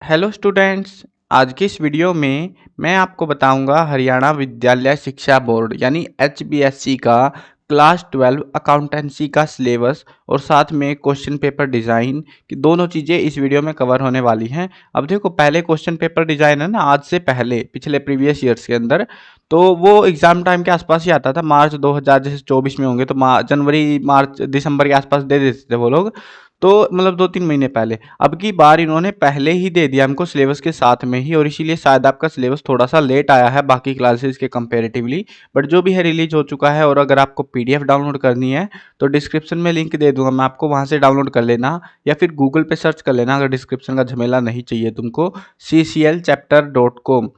Hello students. आज की इस वीडियो में मैं आपको बताऊंगा हरियाणा विद्यालय शिक्षा बोर्ड यानी HBSC का क्लास 12 अकाउंटेंसी का सिलेबस और साथ में क्वेश्चन पेपर डिज़ाइन की दोनों चीज़ें इस वीडियो में कवर होने वाली हैं। अब देखो, पहले क्वेश्चन पेपर डिज़ाइन है ना, आज से पहले पिछले प्रीवियस ईयर्स के अंदर तो वो एग्ज़ाम टाइम के आसपास ही आता था। मार्च 2000 जैसे 24 में होंगे तो जनवरी मार्च दिसंबर के आसपास दे देते थे वो लोग। तो मतलब 2-3 महीने पहले। अब की बार इन्होंने पहले ही दे दिया हमको सिलेबस के साथ में ही, और इसीलिए शायद आपका सिलेबस थोड़ा सा लेट आया है बाकी क्लासेस के कंपैरेटिवली। बट जो भी है रिलीज हो चुका है। और अगर आपको पीडीएफ डाउनलोड करनी है तो डिस्क्रिप्शन में लिंक दे दूंगा मैं आपको, वहां से डाउनलोड कर लेना या फिर गूगल पे सर्च कर लेना अगर डिस्क्रिप्शन का झमेला नहीं चाहिए तुमको। cclchapter.com।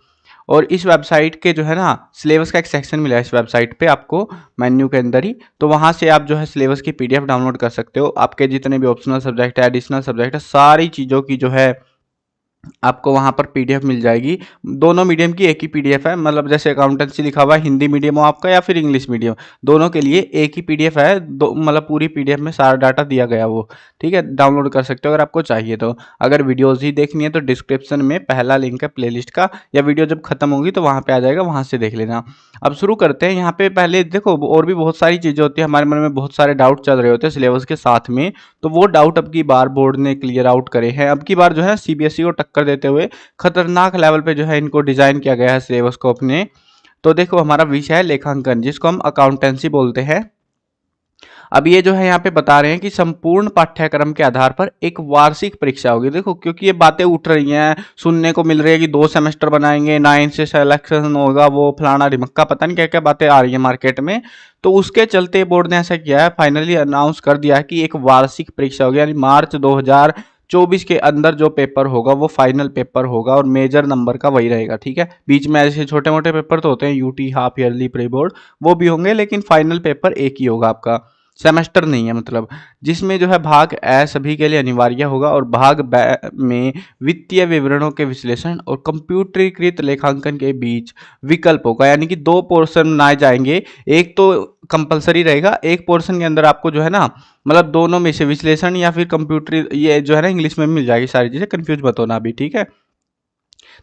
और इस वेबसाइट के जो है ना, सिलेबस का एक सेक्शन मिला है इस वेबसाइट पे आपको मेन्यू के अंदर ही। तो वहाँ से आप जो है सिलेबस की पीडीएफ डाउनलोड कर सकते हो। आपके जितने भी ऑप्शनल सब्जेक्ट है, एडिशनल सब्जेक्ट है, सारी चीज़ों की जो है आपको वहाँ पर पीडीएफ मिल जाएगी। दोनों मीडियम की एक ही पीडीएफ है, मतलब जैसे अकाउंटेंसी लिखा हुआ है, हिंदी मीडियम हो आपका या फिर इंग्लिश मीडियम, दोनों के लिए एक ही पीडीएफ है। दो मतलब पूरी पीडीएफ में सारा डाटा दिया गया वो। ठीक है, डाउनलोड कर सकते हो अगर आपको चाहिए तो। अगर वीडियोज़ ही देखनी है तो डिस्क्रिप्शन में पहला लिंक है प्लेलिस्ट का, या वीडियो जब खत्म होगी तो वहाँ पर आ जाएगा, वहाँ से देख लेना। अब शुरू करते हैं। यहाँ पे पहले देखो, और भी बहुत सारी चीज़ें होती है, हमारे मन में बहुत सारे डाउट चल रहे होते हैं सिलेबस के साथ में। तो वो डाउट अब की बार बोर्ड ने क्लियर आउट करे हैं। अब की बार जो है सीबीएसई को टक्कर देते हुए खतरनाक लेवल पे जो है इनको डिजाइन किया गया है सिलेबस को अपने। तो देखो, हमारा विषय है लेखांकन, जिसको हम अकाउंटेंसी बोलते हैं। अब ये जो है यहाँ पे बता रहे हैं कि संपूर्ण पाठ्यक्रम के आधार पर एक वार्षिक परीक्षा होगी। देखो, क्योंकि ये बातें उठ रही हैं, सुनने को मिल रही है कि 2 सेमेस्टर बनाएंगे, 9 से सिलेक्शन होगा, वो फलाना ढिमक्का, पता नहीं क्या क्या बातें आ रही है मार्केट में। तो उसके चलते बोर्ड ने ऐसा किया है, फाइनली अनाउंस कर दिया है कि एक वार्षिक परीक्षा होगी, यानी मार्च 2024 के अंदर जो पेपर होगा वो फाइनल पेपर होगा, और मेजर नंबर का वही रहेगा। ठीक है, बीच में ऐसे छोटे मोटे पेपर तो होते हैं, UT, half yearly, pre board, वो भी होंगे, लेकिन फाइनल पेपर एक ही होगा आपका, सेमेस्टर नहीं है मतलब। जिसमें जो है भाग ए सभी के लिए अनिवार्य होगा, और भाग ब में वित्तीय विवरणों के विश्लेषण और कंप्यूटरीकृत लेखांकन के बीच विकल्प होगा, यानी कि 2 पोर्शन बनाए जाएंगे। एक तो कंपलसरी रहेगा, एक पोर्शन के अंदर आपको जो है ना, मतलब दोनों में से विश्लेषण या फिर कंप्यूटर, ये जो है ना इंग्लिश में मिल जाएगी सारी चीज़ें, कंफ्यूज मत होना अभी। ठीक है,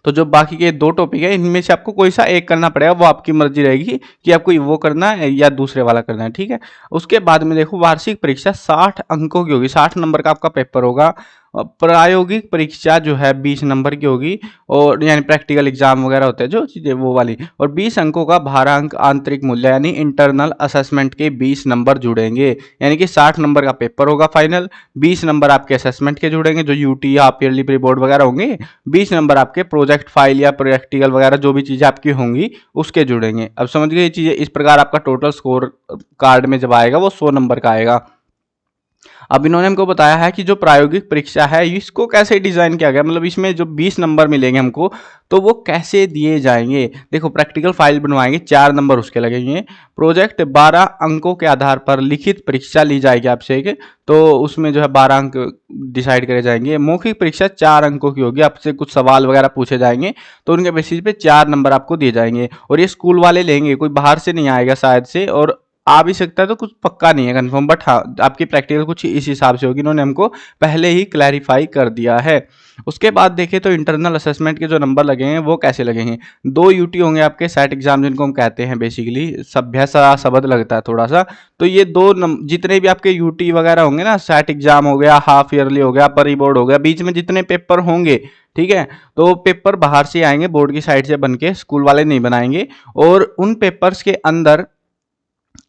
तो जो बाकी के 2 टॉपिक है इनमें से आपको कोई सा एक करना पड़ेगा, वो आपकी मर्जी रहेगी कि आपको वो करना है या दूसरे वाला करना है। ठीक है, उसके बाद में देखो, वार्षिक परीक्षा 60 अंकों की होगी, 60 नंबर का आपका पेपर होगा। प्रायोगिक परीक्षा जो है 20 नंबर की होगी, और यानी प्रैक्टिकल एग्जाम वगैरह होते हैं जो चीज़ें वो वाली, और 20 अंकों का भारांक आंतरिक मूल्य यानी इंटरनल असेसमेंट के 20 नंबर जुड़ेंगे। यानी कि 60 नंबर का पेपर होगा फाइनल, 20 नंबर आपके असेसमेंट के जुड़ेंगे जो UT, half yearly, pre board वगैरह होंगे, 20 नंबर आपके प्रोजेक्ट फाइल या प्रैक्टिकल वगैरह जो भी चीज़ें आपकी होंगी उसके जुड़ेंगे। अब समझ गए ये चीज़ें, इस प्रकार आपका टोटल स्कोर कार्ड में जब आएगा वो 100 नंबर का आएगा। अब इन्होंने हमको बताया है कि जो प्रायोगिक परीक्षा है इसको कैसे डिजाइन किया गया, मतलब इसमें जो 20 नंबर मिलेंगे हमको तो वो कैसे दिए जाएंगे। देखो, प्रैक्टिकल फाइल बनवाएंगे, 4 नंबर उसके लगेंगे। प्रोजेक्ट 12 अंकों के आधार पर लिखित परीक्षा ली जाएगी आपसे एक, तो उसमें जो है 12 अंक डिसाइड करे जाएंगे। मौखिक परीक्षा 4 अंकों की होगी, आपसे कुछ सवाल वगैरह पूछे जाएंगे, तो उनके बेसिस पे 4 नंबर आपको दिए जाएंगे। और ये स्कूल वाले लेंगे, कोई बाहर से नहीं आएगा शायद से, और आ भी सकता है, तो कुछ पक्का नहीं है कंफर्म, बट हाँ आपकी प्रैक्टिकल कुछ इस हिसाब से होगी, इन्होंने हमको पहले ही क्लैरिफाई कर दिया है। उसके बाद देखें तो इंटरनल असेसमेंट के जो नंबर लगेंगे वो कैसे लगेंगे। 2 यूटी होंगे आपके, सेट एग्जाम जिनको हम कहते हैं, बेसिकली सभ्य सा शब्द लगता है थोड़ा सा। तो ये जितने भी आपके यूटी वगैरह होंगे ना, सेट एग्जाम हो गया, हाफ ईयरली हो गया, परी बोर्ड हो गया, बीच में जितने पेपर होंगे, ठीक है, तो पेपर बाहर से आएंगे, बोर्ड की साइड से बन के, स्कूल वाले नहीं बनाएंगे। और उन पेपर्स के अंदर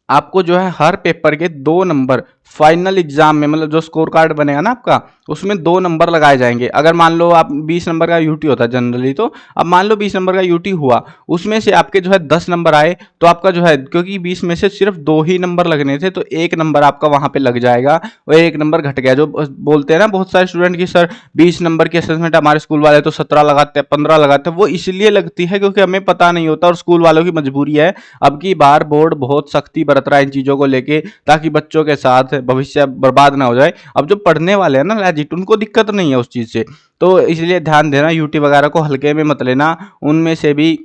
आपको जो है हर पेपर के 2 नंबर फाइनल एग्जाम में, मतलब जो स्कोर कार्ड बनेगा ना आपका, उसमें 2 नंबर लगाए जाएंगे। अगर मान लो आप 20 नंबर का यूटी होता है जनरली, तो अब मान लो 20 नंबर का यूटी हुआ, उसमें से आपके जो है 10 नंबर आए, तो आपका जो है, क्योंकि 20 में से सिर्फ 2 ही नंबर लगने थे, तो 1 नंबर आपका वहां पे लग जाएगा, और 1 नंबर घट गया। जो बोलते हैं ना बहुत सारे स्टूडेंट की सर 20 नंबर की असेसमेंट हमारे स्कूल वाले तो 17 लगाते हैं, 15 लगाते हैं, वो इसलिए लगती है क्योंकि हमें पता नहीं होता और स्कूल वालों की मजबूरी है। अब की बार बोर्ड बहुत सख्ती बरत रहा है इन चीजों को लेके, ताकि बच्चों के साथ भविष्य बर्बाद ना हो जाए। अब जो पढ़ने वाले हैं ना लैजिट, उनको दिक्कत नहीं है उस चीज से, तो इसलिए ध्यान देना, यूटी वगैरह को हल्के में मत लेना। उनमें से भी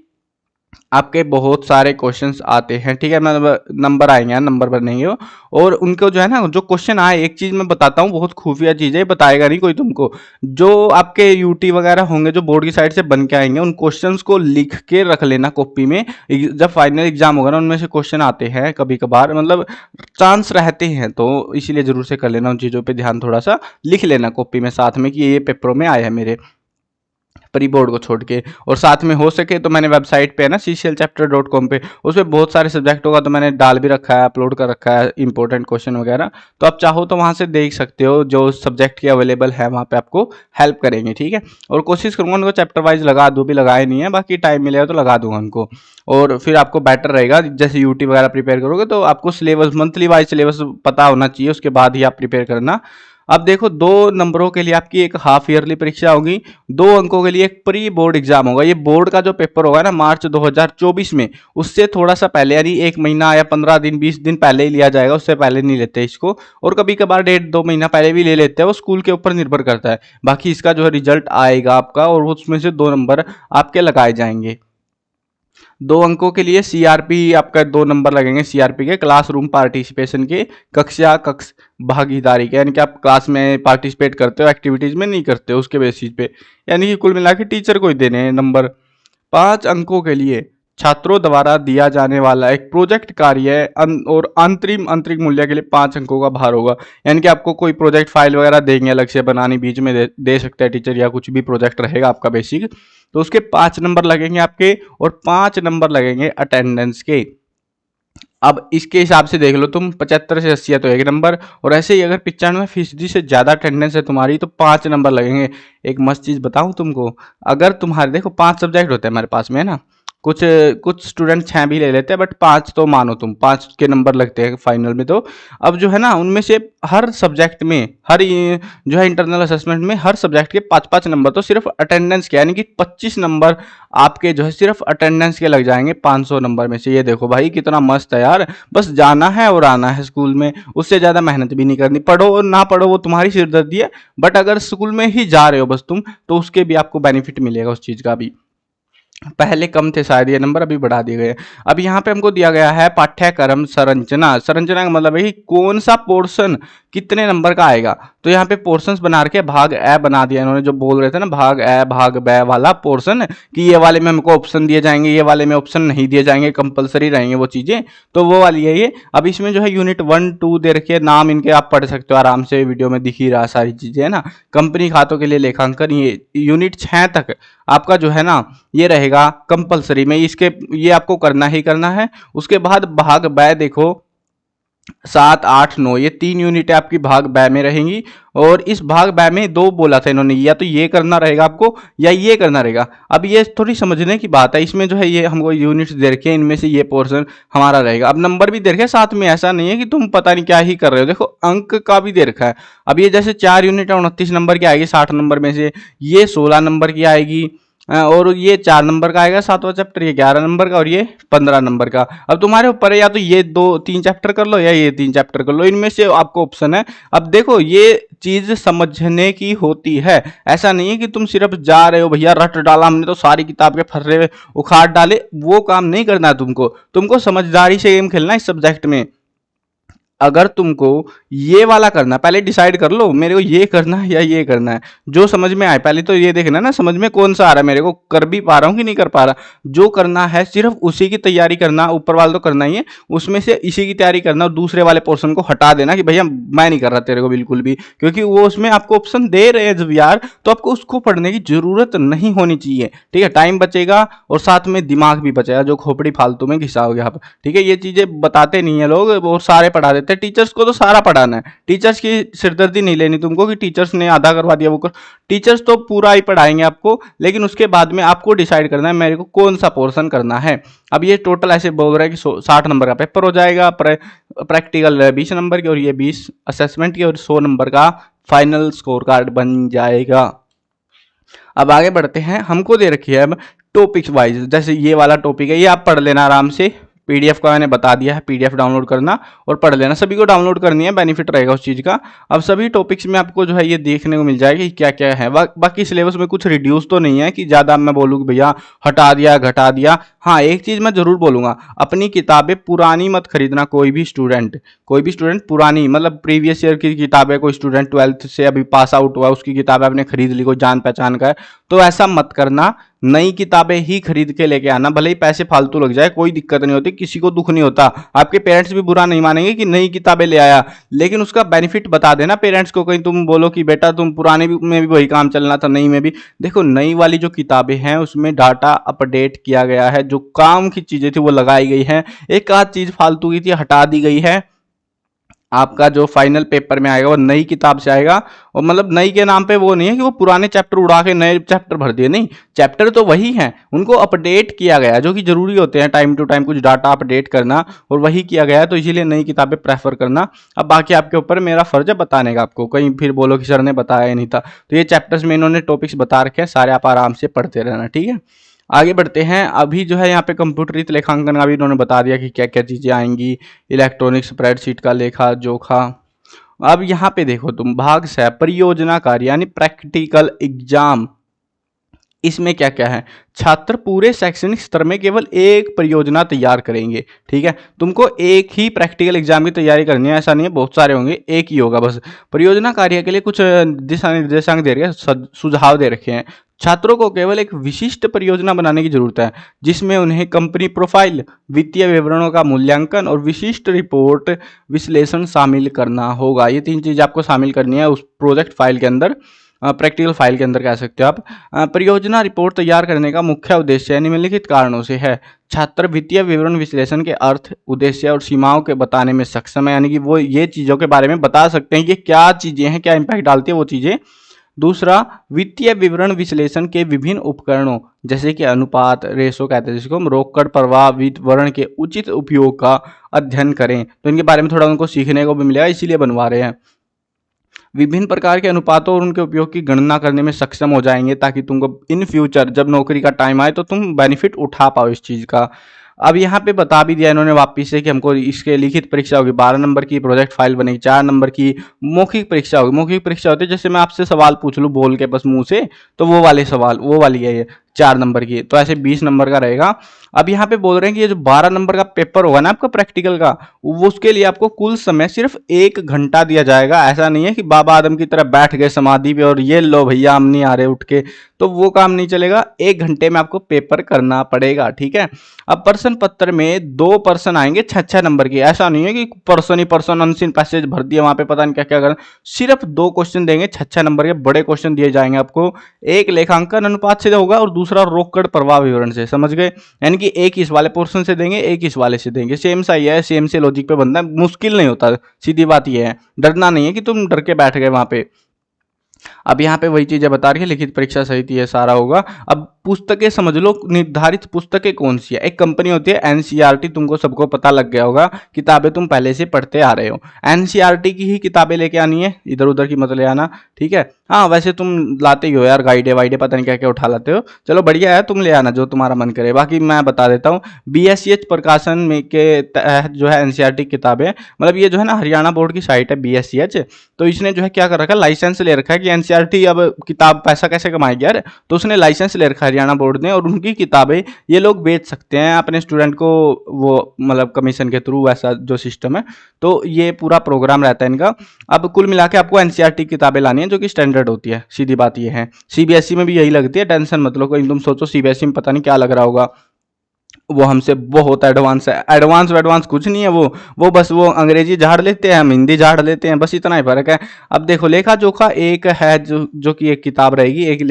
आपके बहुत सारे क्वेश्चंस आते हैं, ठीक है। मतलब नंबर आएंगे, नंबर बनेंगे वो, और उनको जो है ना, जो क्वेश्चन आए, एक चीज मैं बताता हूँ, बहुत खुफिया चीज है, बताएगा नहीं कोई तुमको। जो आपके यूटी वगैरह होंगे जो बोर्ड की साइड से बन के आएंगे, उन क्वेश्चंस को लिख के रख लेना कॉपी में। जब फाइनल एग्जाम होगा ना, उनमें से क्वेश्चन आते हैं कभी कभार, मतलब चांस रहते हैं, तो इसीलिए जरूर से कर लेना, उन चीजों पे ध्यान थोड़ा सा लिख लेना कॉपी में साथ में कि ये पेपरों में आए हैं मेरे, प्री बोर्ड को छोड़ के। और साथ में हो सके तो मैंने वेबसाइट पे है ना cclchapter.com पे, उस पर बहुत सारे सब्जेक्टों का तो मैंने डाल भी रखा है, अपलोड कर रखा है इंपॉर्टेंट क्वेश्चन वगैरह। तो आप चाहो तो वहां से देख सकते हो, जो सब्जेक्ट के अवेलेबल है वहां पे आपको हेल्प करेंगे, ठीक है। और कोशिश करूंगा उनको चैप्टर वाइज लगा दूँ, भी लगाए नहीं है, बाकी टाइम मिलेगा तो लगा दूंगा उनको। और फिर आपको बेटर रहेगा, जैसे यूटी वगैरह प्रिपेयर करोगे तो आपको सिलेबस मंथली वाइज सिलेबस पता होना चाहिए, उसके बाद ही आप प्रिपेयर करना। अब देखो, 2 नंबरों के लिए आपकी एक हाफ ईयरली परीक्षा होगी, 2 अंकों के लिए एक प्री बोर्ड एग्जाम होगा। ये बोर्ड का जो पेपर होगा ना मार्च 2024 में, उससे थोड़ा सा पहले, यानी 1 महीना या 15 दिन 20 दिन पहले ही लिया जाएगा, उससे पहले नहीं लेते इसको। और कभी कभार 1.5-2 महीना पहले भी ले लेते हैं, वो स्कूल के ऊपर निर्भर करता है। बाकी इसका जो है रिजल्ट आएगा आपका, और उसमें से 2 नंबर आपके लगाए जाएंगे। 2 अंकों के लिए सीआरपी आपका 2 नंबर लगेंगे, सीआरपी के क्लासरूम पार्टिसिपेशन के, कक्ष भागीदारी के, यानी कि आप क्लास में पार्टिसिपेट करते हो, एक्टिविटीज में नहीं करते हो, उसके बेसिस पे, यानी कि कुल मिला के टीचर को ही देने हैं नंबर। 5 अंकों के लिए छात्रों द्वारा दिया जाने वाला एक प्रोजेक्ट कार्य और अंतरिम अंतरिम मूल्य के लिए 5 अंकों का भार होगा। यानी कि आपको कोई प्रोजेक्ट फाइल वगैरह देंगे अलग से बनानी, बीच में दे सकते हैं टीचर, या कुछ भी प्रोजेक्ट रहेगा आपका बेसिक, तो उसके 5 नंबर लगेंगे आपके, और 5 नंबर लगेंगे अटेंडेंस के। अब इसके हिसाब से देख लो तुम, 75 से 80 है तो 1 नंबर, और ऐसे ही अगर 95% से ज्यादा अटेंडेंस है तुम्हारी तो 5 नंबर लगेंगे। एक मस्त चीज बताऊं तुमको, अगर तुम्हारे देखो 5 सब्जेक्ट होते हैं हमारे पास में, है ना, कुछ कुछ स्टूडेंट 6 भी ले लेते हैं, बट 5 तो मानो तुम, 5 के नंबर लगते हैं फाइनल में। तो अब जो है ना, उनमें से हर सब्जेक्ट में, जो है इंटरनल असेसमेंट में हर सब्जेक्ट के 5-5 नंबर, तो सिर्फ अटेंडेंस के, यानी कि 25 नंबर आपके जो है सिर्फ अटेंडेंस के लग जाएंगे 500 नंबर में से। ये देखो भाई कितना मस्त है यार, बस जाना है और आना है स्कूल में, उससे ज्यादा मेहनत भी नहीं करनी, पढ़ो और ना पढ़ो वो तुम्हारी सिरदर्दी है, बट अगर स्कूल में ही जा रहे हो बस तुम, तो उसके भी आपको बेनिफिट मिलेगा उस चीज का भी। पहले कम थे शायद ये नंबर, अभी बढ़ा दिए गए। अब यहाँ पे हमको दिया गया है पाठ्यक्रम संरचना। संरचना का मतलब है कि कौन सा पोर्शन कितने नंबर का आएगा। तो यहाँ पे पोर्शंस बना के भाग ए बना दिया इन्होंने, जो बोल रहे थे ना भाग ए भाग ब वाला पोर्शन, कि ये वाले में हमको ऑप्शन दिए जाएंगे, ये वाले में ऑप्शन नहीं दिए जाएंगे, कंपलसरी रहेंगे वो चीजें, तो वो वाली है ये। अब इसमें जो है यूनिट 1-2 दे रखे, नाम इनके आप पढ़ सकते हो आराम से, वीडियो में दिख ही रहा सारी चीजें, है ना। कंपनी खातों के लिए लेखांकन, ये यूनिट 6 तक आपका जो है ना ये रहेगा कंपलसरी में, इसके ये आपको करना ही करना है। उसके बाद भाग ब देखो, 7, 8, 9 ये 3 यूनिटें आपकी भाग ब में रहेंगी। और इस भाग ब में 2 बोला था इन्होंने, या तो ये करना रहेगा आपको या ये करना रहेगा। अब ये थोड़ी समझने की बात है, इसमें जो है ये हमको यूनिट्स दे रखे हैं, इनमें से ये पोर्शन हमारा रहेगा। अब नंबर भी दे रखे हैं साथ में, ऐसा नहीं है कि तुम पता नहीं क्या ही कर रहे हो, देखो अंक का भी दे रखा है। अब ये जैसे 4 यूनिट 29 नंबर की आएगी 60 नंबर में से, ये 16 नंबर की आएगी, और ये 4 नंबर का आएगा 7वां चैप्टर, ये 11 नंबर का, और ये 15 नंबर का। अब तुम्हारे ऊपर है, या तो ये 2-3 चैप्टर कर लो या ये 3 चैप्टर कर लो, इनमें से आपको ऑप्शन है। अब देखो ये चीज समझने की होती है, ऐसा नहीं है कि तुम सिर्फ जा रहे हो भैया रट डाला हमने तो सारी किताब के फर्रे उखाड़ डाले, वो काम नहीं करना है तुमको समझदारी से गेम खेलना है इस सब्जेक्ट में। अगर तुमको ये वाला करना, पहले डिसाइड कर लो मेरे को ये करना है या ये करना है, जो समझ में आए पहले तो ये देखना ना समझ में कौन सा आ रहा है, मेरे को कर भी पा रहा हूँ कि नहीं कर पा रहा। जो करना है सिर्फ उसी की तैयारी करना, ऊपर वाला तो करना ही है, उसमें से इसी की तैयारी करना, और दूसरे वाले पोर्शन को हटा देना कि भैया मैं नहीं कर रहा तेरे को बिल्कुल भी, क्योंकि वो उसमें आपको ऑप्शन दे रहे हैं जब यार, तो आपको उसको पढ़ने की जरूरत नहीं होनी चाहिए, ठीक है। टाइम बचेगा और साथ में दिमाग भी बचेगा, जो खोपड़ी फालतू में घिसाओगे आप, ठीक है। ये चीजें बताते नहीं है लोग, और सारे पढ़ा देते हैं। टीचर्स को तो सारा पढ़ाना है, टीचर्स की सिरदर्दी नहीं लेनी तुमको कि टीचर्स ने आधा करवा दिया वो कर, टीचर्स तो पूरा ही पढ़ाएंगे आपको, लेकिन उसके बाद में आपको डिसाइड करना है मेरे को कौन सा पोर्शन करना है। अब ये टोटल ऐसे बोल रहा है कि 60 नंबर का पेपर हो जाएगा, प्रैक्टिकल 20 नंबर की, और ये 20 असेसमेंट की, और 100 नंबर का फाइनल स्कोर कार्ड बन जाएगा। अब आगे बढ़ते हैं, हमको दे रखी है अब टॉपिक्स वाइज, जैसे ये वाला टॉपिक है ये आप पढ़ लेना आराम से, पीडीएफ का मैंने बता दिया है, पीडीएफ डाउनलोड करना और पढ़ लेना, सभी को डाउनलोड करनी है, बेनिफिट रहेगा उस चीज़ का। अब सभी टॉपिक्स में आपको जो है ये देखने को मिल जाएगा कि क्या क्या है। बाकी सिलेबस में कुछ रिड्यूस तो नहीं है कि ज़्यादा मैं बोलूँ कि भैया हटा दिया घटा दिया। हाँ, एक चीज़ मैं ज़रूर बोलूँगा, अपनी किताबें पुरानी मत खरीदना। कोई भी स्टूडेंट पुरानी मतलब प्रीवियस ईयर की किताबें, कोई स्टूडेंट 12th से अभी पास आउट हुआ उसकी किताबें आपने खरीद ली, कोई जान पहचान का है, तो ऐसा मत करना। नई किताबें ही खरीद के लेके आना, भले ही पैसे फालतू लग जाए, कोई दिक्कत नहीं होती, किसी को दुख नहीं होता। आपके पेरेंट्स भी बुरा नहीं मानेंगे कि नई किताबें ले आया, लेकिन उसका बेनिफिट बता देना पेरेंट्स को। कहीं तुम बोलो कि बेटा तुम पुराने में भी वही काम चलना था, नई में भी। देखो, नई वाली जो किताबें हैं उसमें डाटा अपडेट किया गया है, जो काम की चीजें थी वो लगाई गई है, एक आध चीज फालतू की थी हटा दी गई है। आपका जो फाइनल पेपर में आएगा वो नई किताब से आएगा, और मतलब नई के नाम पे वो नहीं है कि वो पुराने चैप्टर उड़ा के नए चैप्टर भर दिए, नहीं, चैप्टर तो वही हैं, उनको अपडेट किया गया है, जो कि जरूरी होते हैं टाइम टू टाइम कुछ डाटा अपडेट करना, और वही किया गया है, तो इसीलिए नई किताबें प्रेफर करना। अब बाकी आपके ऊपर, मेरा फर्ज है बताने का आपको, कहीं फिर बोलो कि सर ने बताया ही नहीं था। तो ये चैप्टर्स में इन्होंने टॉपिक्स बता रखे हैं सारे, आप आराम से पढ़ते रहना, ठीक है। आगे बढ़ते हैं। अभी जो है यहाँ पे कंप्यूटरित लेखांकन का भी इन्होंने बता दिया कि क्या क्या चीज़ें आएंगी, इलेक्ट्रॉनिक स्प्रेडशीट का लेखा जोखा। अब यहाँ पे देखो तुम, भाग से परियोजना कार्य यानी प्रैक्टिकल एग्जाम, इसमें क्या क्या है, छात्र पूरे शैक्षणिक स्तर में केवल एक परियोजना तैयार करेंगे, ठीक है। तुमको एक ही प्रैक्टिकल एग्जाम की तैयारी करनी है, ऐसा नहीं है बहुत सारे होंगे, एक ही होगा बस। परियोजना कार्य के लिए कुछ दिशा निर्देशांक दे रखे हैं, सुझाव दे रखे हैं। छात्रों को केवल एक विशिष्ट परियोजना बनाने की जरूरत है, जिसमें उन्हें कंपनी प्रोफाइल, वित्तीय विवरणों का मूल्यांकन और विशिष्ट रिपोर्ट विश्लेषण शामिल करना होगा। ये 3 चीज आपको शामिल करनी है उस प्रोजेक्ट फाइल के अंदर, प्रैक्टिकल फाइल के अंदर कह सकते हो आप। परियोजना रिपोर्ट तैयार करने का मुख्य उद्देश्य निम्नलिखित कारणों से है। छात्र वित्तीय विवरण विश्लेषण के अर्थ, उद्देश्य और सीमाओं के बताने में सक्षम है, यानी कि वो ये चीज़ों के बारे में बता सकते हैं कि क्या चीज़ें हैं, क्या इम्पैक्ट डालती है वो चीज़ें। दूसरा, वित्तीय विवरण विश्लेषण के विभिन्न उपकरणों जैसे कि अनुपात, रेशो कहते हैं जिसको हम, रोकड़ प्रवाह, विवरण के उचित उपयोग का अध्ययन करें। तो इनके बारे में थोड़ा उनको सीखने को भी मिलेगा, इसीलिए बनवा रहे हैं। विभिन्न प्रकार के अनुपातों और उनके उपयोग की गणना करने में सक्षम हो जाएंगे, ताकि तुमको इन फ्यूचर जब नौकरी का टाइम आए तो तुम बेनिफिट उठा पाओ इस चीज़ का। अब यहाँ पे बता भी दिया इन्होंने वापिस से कि हमको इसके लिखित परीक्षा होगी, 12 नंबर की प्रोजेक्ट फाइल बनेगी, 4 नंबर की मौखिक परीक्षा होगी। मौखिक परीक्षा होती है जैसे मैं आपसे सवाल पूछ लूँ बोल के बस मुंह से, तो वो वाले सवाल, वो वाली है ये 4 नंबर की, तो ऐसे 20 नंबर का रहेगा। अब यहाँ पे बोल रहे हैं कि ये जो 12 नंबर का पेपर होगा ना आपका प्रैक्टिकल का, वो उसके लिए आपको कुल समय सिर्फ 1 घंटा दिया जाएगा। ऐसा नहीं है कि बाबा आदम की तरह बैठ गए समाधि पे और ये लो भैया हम नहीं आ रहे उठ के, तो वो काम नहीं चलेगा। 1 घंटे में आपको पेपर करना पड़ेगा, ठीक है। अब प्रश्न पत्र में 2 प्रश्न आएंगे 6-6 नंबर के, ऐसा नहीं है कि पर्सन ही पर्सन अनसीन पैसेज भर दिया वहां पे, पता नहीं क्या क्या करना। सिर्फ 2 क्वेश्चन देंगे, 6-6 नंबर के बड़े क्वेश्चन दिए जाएंगे आपको। एक लेखांकन अनुपात से होगा और दूसरा रोकड़ प्रवाह विवरण से, समझ गए। यानी कि एक इस वाले पोर्शन से देंगे, एक इस वाले से देंगे, सेम सा ही है, सेम से लॉजिक पे बनना है, मुश्किल नहीं होता, सीधी बात ये है। डरना नहीं है कि तुम डर के बैठ गए वहां पे। अब यहाँ पे वही चीजें बता रही है, लिखित परीक्षा सहित ये सारा होगा। अब पुस्तकें समझ लो, निर्धारित पुस्तकें कौन सी है। एक कंपनी होती है एनसीईआरटी, तुमको सबको पता लग गया होगा, किताबें तुम पहले से पढ़ते आ रहे हो। एनसीईआरटी की ही किताबें लेके आनी है, इधर उधर की मत ले आना, ठीक है। हाँ, वैसे तुम लाते ही हो यार, गाइडे वाइडे पता नहीं क्या क्या उठा लाते हो, चलो बढ़िया है, तुम ले आना जो तुम्हारा मन करे। बाकी मैं बता देता हूँ, बीएससीएच प्रकाशन में के तहत जो है एनसीईआरटी किताबें, मतलब ये जो है ना हरियाणा बोर्ड की साइट है बीएससीएच, तो इसने जो है क्या कर रखा है, लाइसेंस ले रखा है कि एनसीईआरटी अब किताब पैसा कैसे कमाएगी यार, तो उसने लाइसेंस ले रखा है हरियाणा बोर्ड ने, और उनकी किताबें ये लोग बेच सकते हैं अपने स्टूडेंट को, वो मतलब कमीशन के थ्रू, वैसा जो सिस्टम है। तो ये पूरा प्रोग्राम रहता है इनका। अब कुल मिला के आपको एनसीईआरटी किताबें लानी है जो कि स्टैंडर्ड होती है, सीधी बात ये है। सीबीएसई में भी यही लगती है, टेंशन मत लो कोई, तुम सोचो सीबीएसई में पता नहीं क्या लग रहा होगा, वो हमसे बहुत एडवांस है। एडवांस कुछ नहीं है, वो बस वो अंग्रेजी झाड़ लेते हैं, हम हिंदी झाड़ लेते हैं, बस इतना ही फर्क है। अब देखो, लेखा जोखा एक है जो कि एक किताब रहेगी, एक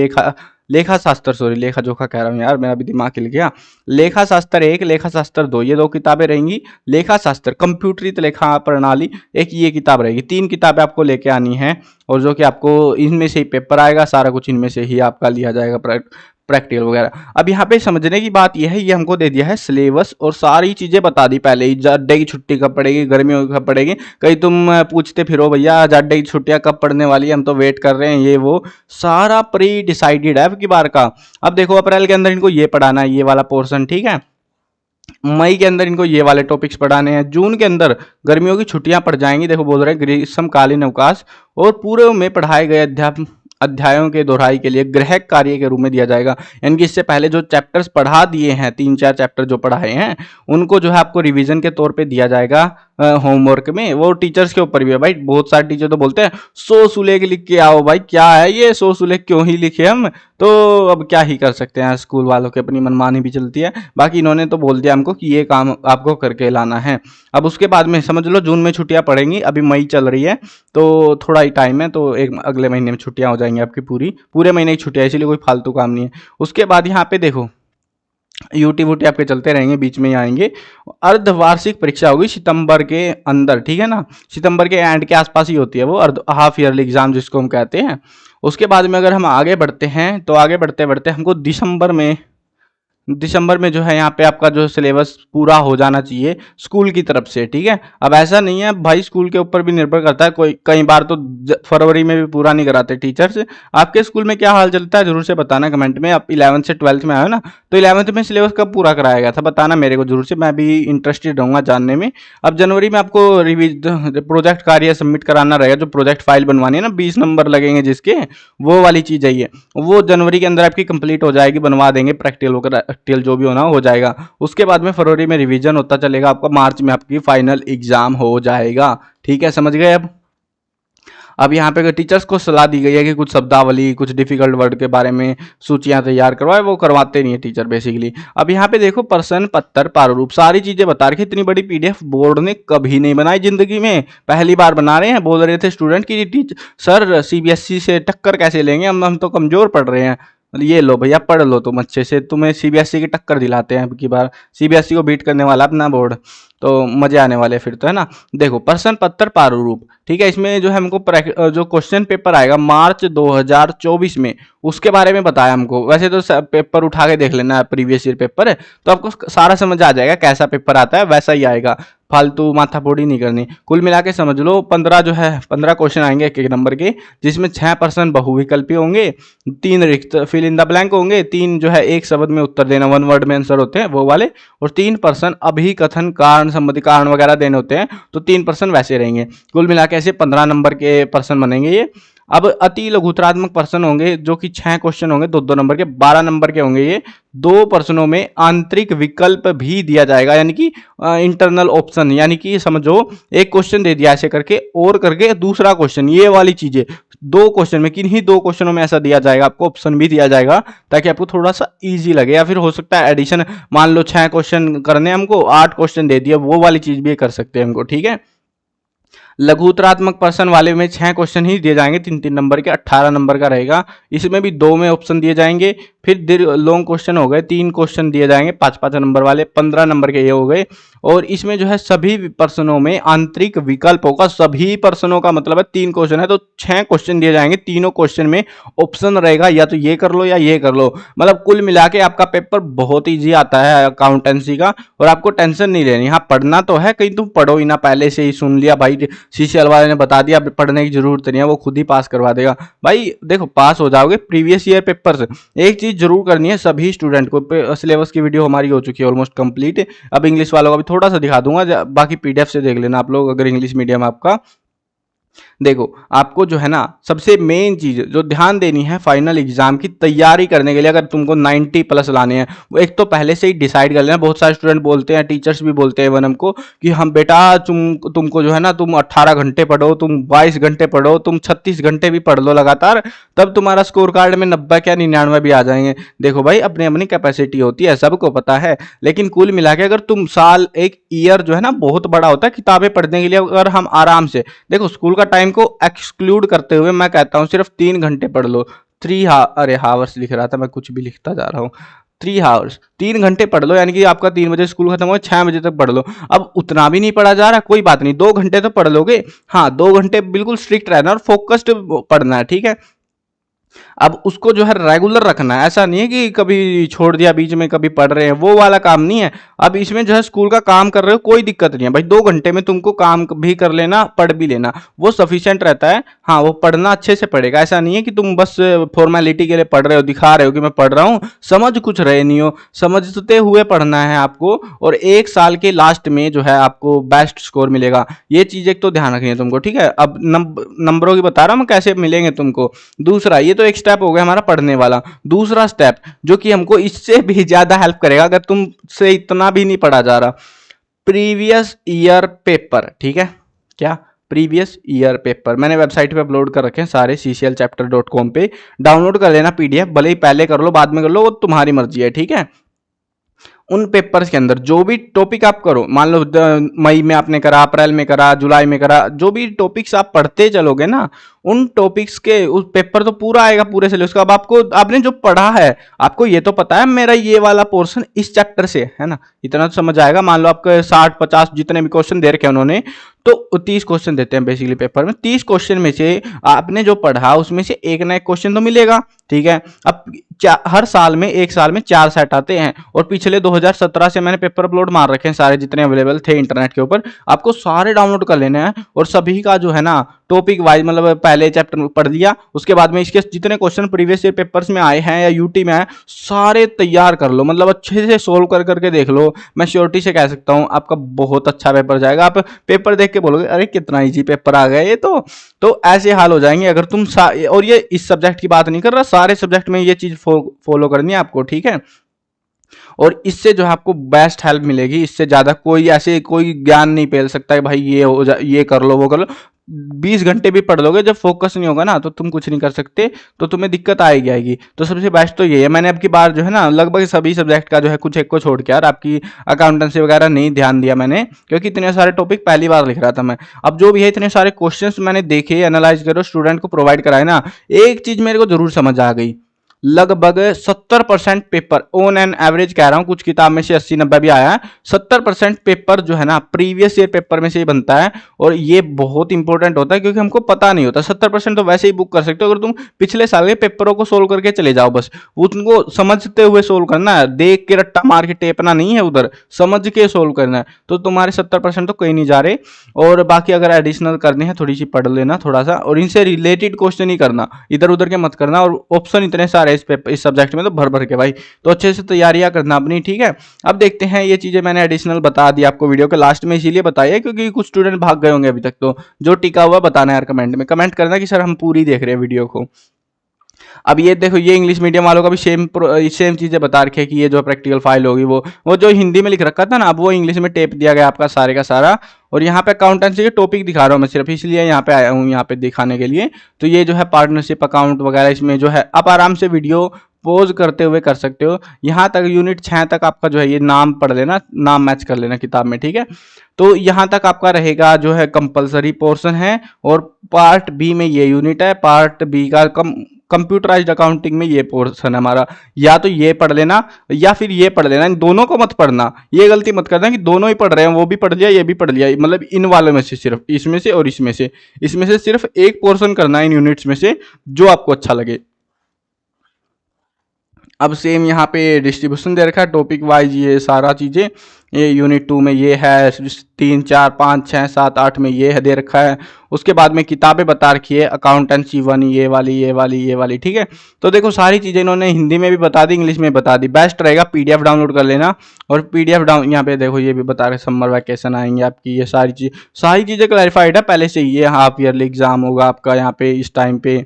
लेखा शास्त्र, सॉरी लेखा जोखा कह रहा हूँ यार, मेरा भी दिमाग हिल गया। लेखा शास्त्र 1, लेखा शास्त्र 2, ये 2 किताबें रहेंगी। लेखा शास्त्र कंप्यूटरित लेखा प्रणाली एक ये किताब रहेगी। 3 किताबें आपको लेके आनी है, और जो कि आपको इनमें से ही पेपर आएगा, सारा कुछ इनमें से ही आपका लिया जाएगा, प्रैक्टिकल वगैरह। अब यहाँ पे समझने की बात यह है, ये हमको दे दिया है सिलेबस और सारी चीजें बता दी पहले ही, जाडे की छुट्टी कब पड़ेगी, गर्मियों कब पड़ेगी, कहीं तुम पूछते फिरो भैया जाडे की छुट्टियां कब पड़ने वाली है, हम तो वेट कर रहे हैं, ये वो सारा प्री डिसाइडेड है अब की बार का। अब देखो, अप्रैल के अंदर इनको ये पढ़ाना है, ये वाला पोर्शन, ठीक है। मई के अंदर इनको ये वाले टॉपिक्स पढ़ाने हैं। जून के अंदर गर्मियों की छुट्टियां पड़ जाएंगी, देखो बोल रहे हैं ग्रीष्मकालीन अवकाश, और पूर्व में पढ़ाए गए अध्यायों के दोहराई के लिए गृह कार्य के रूप में दिया जाएगा। यानी कि इससे पहले जो चैप्टर्स पढ़ा दिए हैं, 3-4 चैप्टर जो पढ़ाए हैं, उनको जो है आपको रिवीजन के तौर पे दिया जाएगा होमवर्क में। वो टीचर्स के ऊपर भी है भाई। बहुत सारे टीचर तो बोलते हैं 100 सुलेख लिख के आओ। भाई क्या है ये 100 सुलेख, क्यों ही लिखे हम? तो अब क्या ही कर सकते हैं, स्कूल वालों की अपनी मनमानी भी चलती है। बाकी इन्होंने तो बोल दिया हमको कि ये काम आपको करके लाना है। अब उसके बाद में समझ लो जून में छुट्टियां पड़ेंगी, अभी मई चल रही है तो थोड़ा ही टाइम है, तो एक अगले महीने में छुट्टियां हो जाएंगी आपकी, पूरे महीने की छुट्टियां, इसीलिए कोई फालतू काम नहीं है। उसके बाद यहाँ पे देखो यूटी वूटी आपके चलते रहेंगे, बीच में ही आएंगे। अर्धवार्षिक परीक्षा होगी सितंबर के अंदर, ठीक है ना, सितंबर के एंड के आसपास ही होती है वो, अर्ध हाफ ईयरली एग्जाम जिसको हम कहते हैं। उसके बाद में अगर हम आगे बढ़ते हैं तो आगे बढ़ते बढ़ते हमको दिसंबर में जो है यहाँ पे आपका जो सिलेबस पूरा हो जाना चाहिए स्कूल की तरफ से, ठीक है। अब ऐसा नहीं है भाई, स्कूल के ऊपर भी निर्भर करता है, कोई कई बार तो फरवरी में भी पूरा नहीं कराते टीचर्स। आपके स्कूल में क्या हाल चलता है जरूर से बताना कमेंट में। आप 11th से 12th में आए हो ना, तो 11th में सिलेबस कब पूरा कराया गया था बताना मेरे को जरूर से, मैं भी इंटरेस्टेड रहूंगा जानने में। अब जनवरी में आपको प्रोजेक्ट कार्य सबमिट कराना रहेगा, जो प्रोजेक्ट फाइल बनवानी है ना, 20 नंबर लगेंगे जिसके, वो वाली चीज है ये। वो जनवरी के अंदर आपकी कंप्लीट हो जाएगी, बनवा देंगे, प्रैक्टिकल जो भी होना हो जाएगा। उसके बाद में फरवरी में रिवीजन होता चलेगा आपका, मार्च में आपकी फाइनल एग्जाम हो जाएगा, ठीक है, समझ गए। अब यहाँ पे टीचर्स को सलाह दी गई है कि कुछ शब्दावली, कुछ डिफिकल्ट वर्ड के बारे में सूचियां तैयार करवाए, वो करवाते नहीं है टीचर बेसिकली। अब यहाँ पे देखो प्रश्न पत्र प्रारूप सारी चीजें बता रखी। इतनी बड़ी पीडीएफ बोर्ड ने कभी नहीं बनाई जिंदगी में, पहली बार बना रहे हैं। बोल रहे थे स्टूडेंट की टीचर सर सीबीएसई से टक्कर कैसे लेंगे, हम तो कमजोर पढ़ रहे हैं। ये लो भैया पढ़ लो तुम अच्छे से, तुम्हें सीबीएसई की टक्कर दिलाते हैं अब की बार, सीबीएसई को बीट करने वाला अपना बोर्ड, तो मजे आने वाले फिर तो, है ना। देखो प्रश्न पत्र प्रारूप, ठीक है, इसमें जो है हमको जो क्वेश्चन पेपर आएगा मार्च 2024 में, उसके बारे में बताया हमको। वैसे तो पेपर उठा के देख लेना, प्रीवियस ईयर पेपर है तो आपको सारा समझ आ जाएगा कैसा पेपर आता है, वैसा ही आएगा, फालतू माथापोड़ी नहीं करनी। कुल मिला के समझ लो 15 क्वेश्चन आएंगे एक नंबर के, जिसमें 6% बहुविकल्पी होंगे, 3 रिक्त फिल इन द ब्लैंक होंगे, 3 जो है एक शब्द में उत्तर देना, 1 वर्ड में आंसर होते हैं वो वाले, और 3% अभिकथन कारण संबंधी कारण वगैरह देने होते हैं, तो 3% वैसे रहेंगे। कुल मिला के ऐसे 15 नंबर के प्रश्न बनेंगे ये। अब अति लघुतरात्मक प्रश्न होंगे जो कि 6 क्वेश्चन होंगे, 2-2 नंबर के, 12 नंबर के होंगे ये। 2 प्रश्नों में आंतरिक विकल्प भी दिया जाएगा, यानी कि इंटरनल ऑप्शन, यानी कि समझो एक क्वेश्चन दे दिया ऐसे करके और करके दूसरा क्वेश्चन, ये वाली चीजें 2 क्वेश्चन में, किन्हीं 2 क्वेश्चनों में ऐसा दिया जाएगा, आपको ऑप्शन भी दिया जाएगा ताकि आपको थोड़ा सा इजी लगे। या फिर हो सकता है एडिशन, मान लो 6 क्वेश्चन करने हमको, 8 क्वेश्चन दे दिया, वो वाली चीज भी कर सकते हैं हमको, ठीक है। लघुतरात्मक प्रश्न वाले में 6 क्वेश्चन ही दिए जाएंगे, 3-3 नंबर के, 18 नंबर का रहेगा। इसमें भी 2 में ऑप्शन दिए जाएंगे। फिर लॉन्ग क्वेश्चन हो गए, 3 क्वेश्चन दिए जाएंगे 5-5 नंबर वाले, 15 नंबर के ये हो गए। और इसमें जो है सभी प्रश्नों में आंतरिक विकल्प होगा, सभी प्रश्नों का मतलब है 3 क्वेश्चन है तो 6 क्वेश्चन दिए जाएंगे, तीनों क्वेश्चन में ऑप्शन रहेगा, या तो ये कर लो या ये कर लो। मतलब कुल मिला के आपका पेपर बहुत ईजी आता है अकाउंटेंसी का, और आपको टेंशन नहीं लेनी। हाँ पढ़ना तो है, कहीं तुम पढ़ो ही ना, पहले से ही सुन लिया भाई सीसीएल वाले ने बता दिया, पढ़ने की जरूरत नहीं है, वो खुद ही पास करवा देगा। भाई देखो पास हो जाओगे प्रीवियस ईयर पेपर से। एक चीज जरूर करनी है सभी स्टूडेंट को, सिलेबस की वीडियो हमारी हो चुकी है ऑलमोस्ट कंप्लीट, अब इंग्लिश वालों का भी थोड़ा सा दिखा दूंगा, बाकी पीडीएफ से देख लेना आप लोग अगर इंग्लिश मीडियम आपका। देखो आपको जो है ना सबसे मेन चीज जो ध्यान देनी है फाइनल एग्जाम की तैयारी करने के लिए, अगर तुमको 90+ लाने हैं, वो एक तो पहले से ही डिसाइड कर लेना। बहुत सारे स्टूडेंट बोलते हैं, टीचर्स भी बोलते हैं वन हमको कि हम बेटा तुमको जो है ना, तुम 18 घंटे पढ़ो, तुम 22 घंटे पढ़ो, तुम 36 घंटे भी पढ़ लो लगातार, तब तुम्हारा स्कोर कार्ड में 90 क्या 99 भी आ जाएंगे। देखो भाई अपनी अपनी कैपेसिटी होती है, सबको पता है, लेकिन कुल मिला के अगर तुम साल, एक ईयर जो है ना बहुत बड़ा होता है किताबें पढ़ने के लिए, अगर हम आराम से देखो स्कूल का टाइम को एक्सक्लूड करते हुए मैं कहता हूं सिर्फ 3 घंटे पढ़ लो। अरे हावर्स लिख रहा था मैं, कुछ भी लिखता जा रहा हूं। 3 आवर्स, 3 घंटे पढ़ लो, यानी कि आपका 3 बजे स्कूल खत्म हो, 6 बजे तक पढ़ लो। अब उतना भी नहीं पढ़ा जा रहा, कोई बात नहीं, 2 घंटे तो पढ़ लोगे। हाँ 2 घंटे बिल्कुल स्ट्रिक्ट रहना और फोकस्ड पढ़ना है, ठीक है। अब उसको जो है रेगुलर रखना है, ऐसा नहीं है कि कभी छोड़ दिया बीच में, कभी पढ़ रहे हैं, वो वाला काम नहीं है। अब इसमें जो है स्कूल का काम कर रहे हो कोई दिक्कत नहीं है भाई, 2 घंटे में तुमको काम भी कर लेना, पढ़ भी लेना, वो सफिशिएंट रहता है। हाँ, वो पढ़ना अच्छे से पड़ेगा, ऐसा नहीं है कि तुम बस फॉर्मेलिटी के लिए पढ़ रहे हो, दिखा रहे हो कि मैं पढ़ रहा हूँ, समझ कुछ रहे नहीं हो, समझते हुए पढ़ना है आपको। और 1 साल के लास्ट में जो है आपको बेस्ट स्कोर मिलेगा, ये चीज़ एक तो ध्यान रखनी है तुमको, ठीक है। अब नंबरों की बता रहा हूँ मैं कैसे मिलेंगे तुमको। दूसरा, ये तो एक स्टेप हो गया हमारा पढ़ने वाला। दूसरा स्टेप जो कि हमको इससे भी ज्यादा हेल्प करेगा अगर तुमसे इतना भी नहीं पढ़ा जा रहा, प्रीवियस ईयर पेपर, ठीक है। क्या? प्रीवियस ईयर पेपर मैंने वेबसाइट पे अपलोड कर रखे हैं सारे, cclchapter.com पे डाउनलोड कर लेना पीडीएफ, भले ही पहले कर लो बाद में कर लो, वो तुम्हारी मर्जी है, ठीक है। उन पेपर्स के अंदर जो भी टॉपिक आप करो, मान लो मई में आपने करा, अप्रैल में करा, जुलाई में करा, जो भी टॉपिक्स आप पढ़ते चलोगे ना, उन टॉपिक्स के उस पेपर तो पूरा आएगा पूरे सिलेबस का। अब आपको, आपने जो पढ़ा है, आपको ये तो पता है मेरा ये वाला पोर्शन इस चैप्टर से है ना, इतना तो समझ आएगा। मान लो आपके 60-50 जितने भी क्वेश्चन दे रखे हैं उन्होंने, तो 30 क्वेश्चन देते हैं बेसिकली पेपर में। 30 क्वेश्चन में से आपने जो पढ़ा उसमें से एक ना एक क्वेश्चन तो मिलेगा, ठीक है। अब हर साल में, 1 साल में 4 सेट आते हैं, और पिछले 2017 से मैंने पेपर अपलोड मार रखे हैं सारे, जितने अवेलेबल थे इंटरनेट के ऊपर, आपको सारे डाउनलोड कर लेने हैं। और सभी का जो है ना टॉपिक वाइज, मतलब पहले चैप्टर पढ़ लिया, उसके बाद में इसके जितने क्वेश्चन प्रीवियस ईयर पेपर्स में आए हैं या यूटी में आए, सारे तैयार कर लो, मतलब अच्छे से सोल्व कर करके देख लो। मैं श्योरिटी से कह सकता हूँ आपका बहुत अच्छा पेपर जाएगा। आप पेपर देख के बोलोगे अरे कितना इजी पेपर आ गया ये तो ऐसे हाल हो जाएंगे अगर तुम और ये इस सब्जेक्ट की बात नहीं कर रहा, सारे सब्जेक्ट में ये चीज फॉलो करनी है आपको, ठीक है। और इससे जो है आपको बेस्ट हेल्प मिलेगी, इससे ज्यादा कोई ऐसे कोई ज्ञान नहीं पेल सकता है भाई ये हो जा, ये कर लो वो कर लो। 20 घंटे भी पढ़ लोगे, जब फोकस नहीं होगा ना तो तुम कुछ नहीं कर सकते, तो तुम्हें दिक्कत आएगी। तो सबसे बेस्ट तो ये है। मैंने अब की बार जो है ना लगभग सभी सब्जेक्ट का जो है, कुछ एक को छोड़ के यार, आपकी अकाउंटेंसी वगैरह नहीं ध्यान दिया मैंने, क्योंकि इतने सारे टॉपिक पहली बार लिख रहा था मैं। अब जो भी है इतने सारे क्वेश्चंस मैंने देखे, एनालाइज करो, स्टूडेंट को प्रोवाइड कराए ना, एक चीज मेरे को जरूर समझ आ गई, लगभग 70% पेपर ऑन एन एवरेज कह रहा हूं, कुछ किताब में से 80-90 भी आया है, 70% पेपर जो है ना प्रीवियस ईयर पेपर में से ही बनता है। और ये बहुत इंपॉर्टेंट होता है क्योंकि हमको पता नहीं होता। 70% तो वैसे ही बुक कर सकते हो अगर तुम पिछले साल के पेपरों को सोल्व करके चले जाओ, बस उनको समझते हुए सोल्व करना है, देख के रट्टा मार के टेपना नहीं है, उधर समझ के सोल्व करना है, तो तुम्हारे 70% तो कहीं नहीं जा रहे। और बाकी अगर एडिशनल करनी है थोड़ी सी पढ़ लेना थोड़ा सा, और इनसे रिलेटेड क्वेश्चन ही करना, इधर उधर के मत करना। और ऑप्शन इतने सारे इस सब्जेक्ट में तो भर भर के भाई, तो अच्छे से तैयारियां करना अपनी, ठीक है। अब देखते हैं, ये चीजें मैंने एडिशनल बता दी आपको वीडियो के लास्ट में, इसीलिए बताई है क्योंकि कुछ स्टूडेंट भाग गए होंगे अभी तक। तो जो टिका हुआ बताना यार, कमेंट में कमेंट करना कि सर हम पूरी देख रहे हैं वीडियो को। अब ये देखो, ये इंग्लिश मीडियम वालों का भी सेम चीजें बता रखी है कि ये जो प्रैक्टिकल फाइल होगी वो जो हिंदी में लिख रखा था ना, अब वो इंग्लिश में टेप दिया गया आपका सारे का सारा। और यहाँ पे अकाउंटेंसी के टॉपिक दिखा रहा हूँ मैं सिर्फ, इसलिए यहाँ पे आया हूँ यहाँ पे दिखाने के लिए। तो ये जो है पार्टनरशिप अकाउंट वगैरह, इसमें जो है आप आराम से वीडियो पोज करते हुए कर सकते हो। यहाँ तक यूनिट 6 तक आपका जो है ये नाम पढ़ लेना, नाम मैच कर लेना किताब में, ठीक है। तो यहाँ तक आपका रहेगा जो है कंपलसरी पोर्शन है। और पार्ट बी में ये यूनिट है, पार्ट बी का कंप्यूटराइज्ड अकाउंटिंग में ये पोर्शन है हमारा। या तो ये पढ़ लेना या फिर ये पढ़ लेना, इन दोनों को मत पढ़ना, ये गलती मत करना कि दोनों ही पढ़ रहे हैं, वो भी पढ़ लिया ये भी पढ़ लिया, मतलब इन वालों में से सिर्फ इसमें से और इसमें से सिर्फ एक पोर्शन करना है इन यूनिट्स में से जो आपको अच्छा लगे। अब सेम यहाँ पे डिस्ट्रीब्यूशन दे रखा है टॉपिक वाइज, ये सारा चीज़ें, ये यूनिट 2 में ये है, 3, 4, 5, 6, 7, 8 में ये है दे रखा है। उसके बाद में किताबें बता रखी है, अकाउंटेंसी 1 ये वाली ये वाली ये वाली, ठीक है। तो देखो सारी चीज़ें इन्होंने हिंदी में भी बता दी, इंग्लिश में बता दी। बेस्ट रहेगा पीडीएफ डाउनलोड कर लेना। और पीडीएफ डाउन यहाँ पे देखो ये भी बता रहे, समर वैकेशन आएंगे आपकी, ये सारी चीज़ें क्लैरिफाइड है पहले से। ये हाफ ईयरली एग्जाम होगा आपका यहाँ पे इस टाइम पे,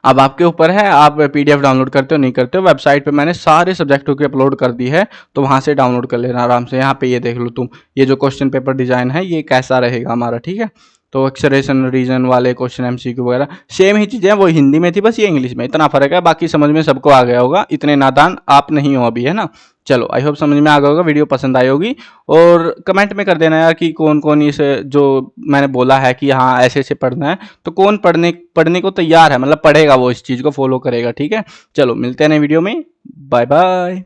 अब आपके ऊपर है आप पीडीएफ डाउनलोड करते हो नहीं करते हो। वेबसाइट पे मैंने सारे सब्जेक्टों की अपलोड कर दी है, तो वहां से डाउनलोड कर लेना आराम से। यहाँ पे ये देख लो तुम, ये जो क्वेश्चन पेपर डिजाइन है ये कैसा रहेगा हमारा, ठीक है। तो एक्सरेशन रीजन वाले क्वेश्चन एमसीक्यू वगैरह सेम ही चीजें, वो हिंदी में थी बस ये इंग्लिश में, इतना फर्क है। बाकी समझ में सबको आ गया होगा, इतने नादान आप नहीं हो अभी, है ना। चलो आई होप समझ में आ गया होगा, वीडियो पसंद आई होगी। और कमेंट में कर देना यार कि कौन कौन इस जो मैंने बोला है कि हाँ ऐसे ऐसे पढ़ना है, तो कौन पढ़ने को तैयार है, मतलब पढ़ेगा वो, इस चीज़ को फॉलो करेगा, ठीक है। चलो मिलते हैं नए वीडियो में, बाय बाय।